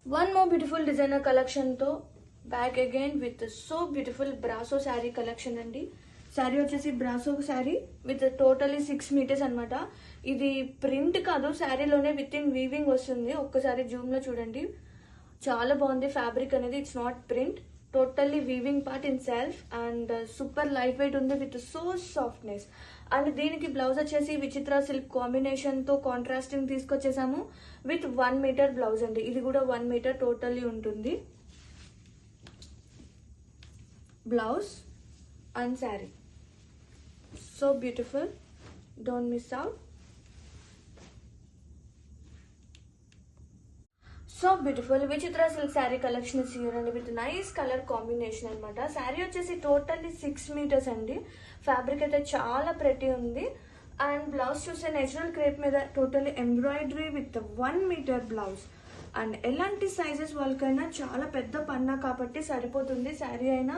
One more beautiful designer collection తో back again with so beautiful brasso saree collection అండి. శారీ వచ్చేసి brasso sari with totally 6 meters అనమాట. ఇది print కాదు, శారీలోనే విత్ ఇన్ వీవింగ్ వస్తుంది. ఒక్కసారి జూమ్ లో చూడండి, చాలా బాగుంది ఫ్యాబ్రిక్ అనేది. It's not print, totally weaving part in self and super light weight ఉంది విత్ సో సాఫ్ట్నెస్. అండ్ దీనికి బ్లౌజ్ వచ్చేసి విచిత్ర సిల్క్ కాంబినేషన్ తో కాంట్రాస్టింగ్ తీసుకొచ్చేసాము విత్ 1 మీటర్ బ్లౌజ్ అండి. ఇది కూడా 1 మీటర్ టోటల్లీ ఉంటుంది. Blouse and sari so beautiful, don't miss out. So beautiful Vichitra silk sari collection is here అండి విత్ నైస్ కలర్ కాంబినేషన్ అనమాట. శారీ వచ్చేసి టోటల్లీ 6 మీటర్స్ అండి. ఫ్యాబ్రిక్ అయితే చాలా ప్రెటీ ఉంది. అండ్ బ్లౌజ్ చూస్తే నేచురల్ క్రేప్ మీద totally embroidery with 1 metre blouse. And ఎలాంటి సైజెస్ వాళ్ళకైనా చాలా పెద్ద పన్నా కాబట్టి సరిపోతుంది, శారీ అయినా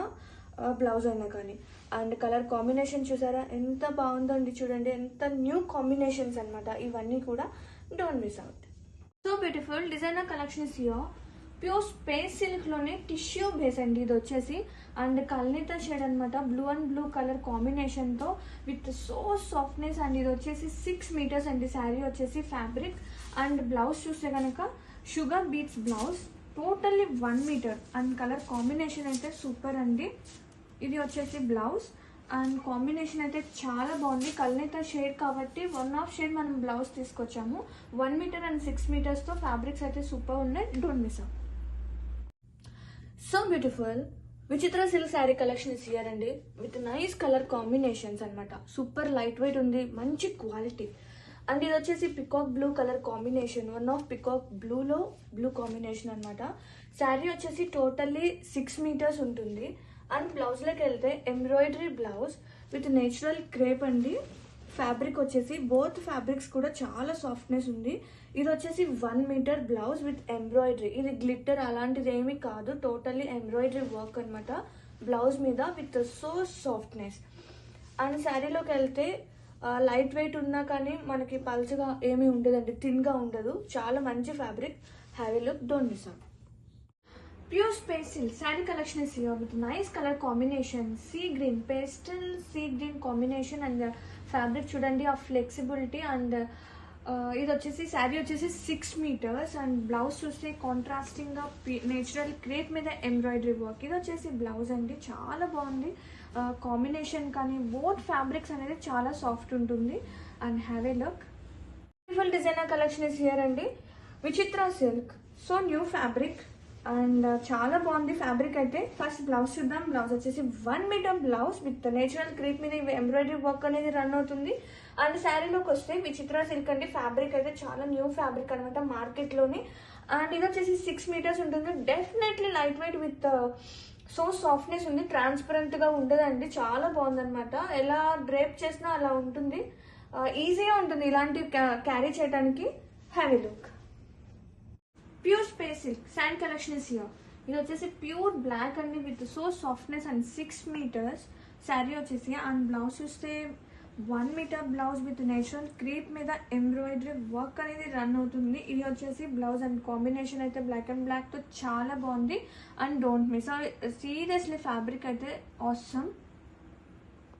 బ్లౌజ్ అయినా కానీ. అండ్ కలర్ కాంబినేషన్ చూసారా ఎంత బాగుందండి, చూడండి ఎంత న్యూ కాంబినేషన్స్ అనమాట ఇవన్నీ కూడా. Don't miss out. So beautiful designer collection is here. Pure space silk లోనే టిష్యూ బేస్ అండి ఇది వచ్చేసి. అండ్ కల్నేత షేడ్ అనమాట, blue and blue colour combination తో విత్ సో సాఫ్ట్నెస్. అండ్ ఇది వచ్చేసి 6 మీటర్స్ అండి శారీ వచ్చేసి ఫ్యాబ్రిక్. అండ్ బ్లౌజ్ చూస్తే కనుక sugar beets blouse, totally 1 metre. And colour combination అయితే సూపర్ అండి. ఇది వచ్చేసి బ్లౌజ్ అండ్ కాంబినేషన్ అయితే చాలా బాగుంది. కల్నేత షేడ్ కాబట్టి 1/2 షేడ్ మనం బ్లౌజ్ తీసుకొచ్చాము. 1 మీటర్ అండ్ 6 మీటర్స్ తో ఫ్యాబ్రిక్స్ అయితే సూపర్ ఉన్నాయి. Don't miss out. So beautiful Vichitra silk sari collection is here అండి విత్ నైస్ కలర్ కాంబినేషన్స్ అనమాట. సూపర్ లైట్ వెయిట్ ఉంది, మంచి క్వాలిటీ. అండ్ ఇది వచ్చేసి peacock blue colour combination, one of peacock బ్లూలో బ్లూ కాంబినేషన్ అనమాట. శారీ వచ్చేసి టోటల్లీ 6 మీటర్స్ ఉంటుంది. అండ్ బ్లౌజ్లోకి వెళ్తే embroidery blouse with natural crepe అండి. ఫ్యాబ్రిక్ వచ్చేసి బోత్ ఫ్యాబ్రిక్స్ కూడా చాలా సాఫ్ట్నెస్ ఉంది. ఇది వచ్చేసి 1 మీటర్ బ్లౌజ్ విత్ ఎంబ్రాయిడరీ. ఇది గ్లిట్టర్ అలాంటిది ఏమీ కాదు, టోటల్లీ ఎంబ్రాయిడరీ వర్క్ అనమాట బ్లౌజ్ మీద విత్ సో సాఫ్ట్నెస్. అండ్ శారీలోకి వెళ్తే లైట్ వెయిట్ ఉన్నా కానీ మనకి పల్చగా ఏమీ ఉండదండి, థిన్గా ఉండదు. చాలా మంచి fabric. Have a look, don't miss out. Pure space silk saree collection is here with nice color combination, sea green, pastel sea green combination. And the fabric చూడండి ఆ ఫ్లెక్సిబిలిటీ. అండ్ ఇది వచ్చేసి శారీ వచ్చేసి 6 మీటర్స్. అండ్ బ్లౌజ్ చూస్తే contrasting గా natural crepe మీద embroidery work. ఇది వచ్చేసి బ్లౌజ్ అండి, చాలా బాగుంది కాంబినేషన్. కానీ బోత్ ఫ్యాబ్రిక్స్ అనేది చాలా సాఫ్ట్ ఉంటుంది. And have a look. Beautiful designer collection is here అండి విచిత్ర silk. So new fabric and చాలా బాగుంది ఫ్యాబ్రిక్ అయితే. ఫస్ట్ బ్లౌజ్ చూద్దాం. బ్లౌజ్ వచ్చేసి 1 metre blouse with natural crepe మీద ఎంబ్రాయిడరీ వర్క్ అనేది రన్ అవుతుంది. అండ్ శారీలోకి వస్తే విచిత్ర సిల్క్ అండి. ఫ్యాబ్రిక్ అయితే చాలా న్యూ ఫ్యాబ్రిక్ అనమాట మార్కెట్లోని. అండ్ ఇది వచ్చేసి 6 మీటర్స్ ఉంటుంది. Definitely light weight with so softness ఉంది, ట్రాన్స్పరెంట్గా ఉండదండి. చాలా బాగుందనమాట, ఎలా డ్రేప్ చేసినా అలా ఉంటుంది. ఈజీగా ఉంటుంది ఇలాంటివి క్యారీ చేయడానికి. Have a look. Pure space silk sari collection is here. ఇది వచ్చేసి ప్యూర్ బ్లాక్ అండి with so softness and 6 meters sari వచ్చేసి. అండ్ బ్లౌజ్ చూస్తే 1 metre blouse with natural crepe మీద ఎంబ్రాయిడరీ వర్క్ అనేది రన్ అవుతుంది. ఇది వచ్చేసి బ్లౌజ్ అండ్ కాంబినేషన్ అయితే బ్లాక్ అండ్ బ్లాక్ తో చాలా బాగుంది. And don't miss. Seriously fabric అయితే ఆసమ్.